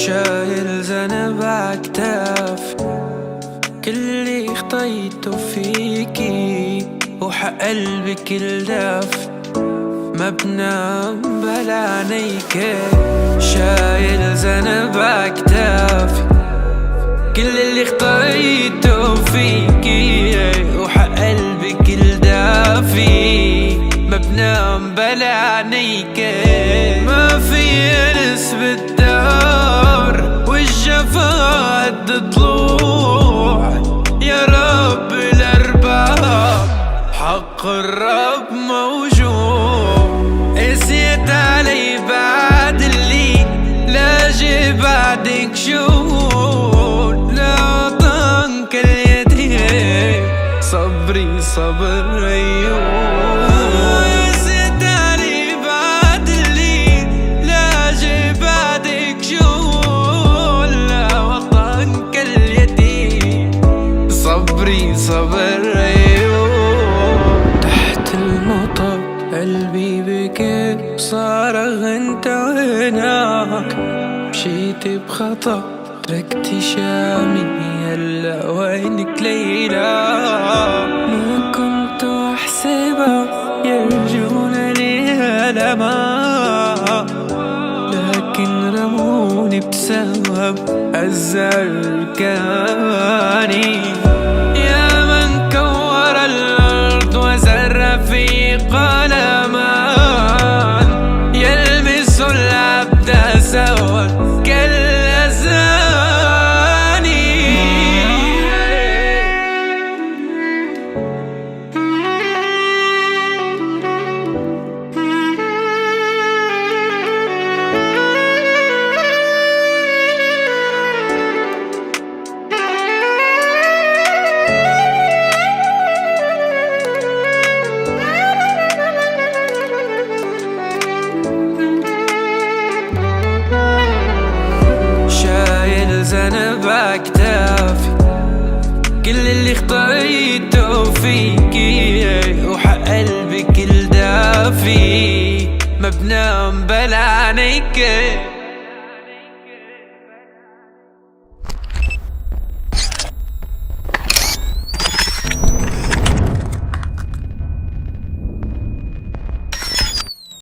شايل ذنب عكتاف كل اللي خطيته فيكي وحق قلبك الداف ما بنام بلا عينيك. شايل ذنب عكتاف كل اللي خطيته فيكي وحق قلبك الدافي ما بنام بلا عينيك. ما في انس بالدار والجفا قد ضلوع يا رب الارباب حق الرب موجود. قسيت علي بعد اللي لاجي بعدك شهور لا طنك اليدين صبري صبر أيوب. قسيت علي بعد اللي لاجي بعدك شهور لا طنك اليدين صبري صبر أيوب. تحت المطر قلبي بكيت صارخ انت وينك مشيت بخطأ تركتي شامي هلا وينك ليلى. ما كنت احسبها يرجون لي هلما لكن رموني بسبب الزركاني. يا من كور الارض وزر في قلمان يلمس العبد سوا كالأذاني. ذنب عكتافي كل اللي خطيته فيكي وحق قلبك الدافي ما بنام بلا عينيك.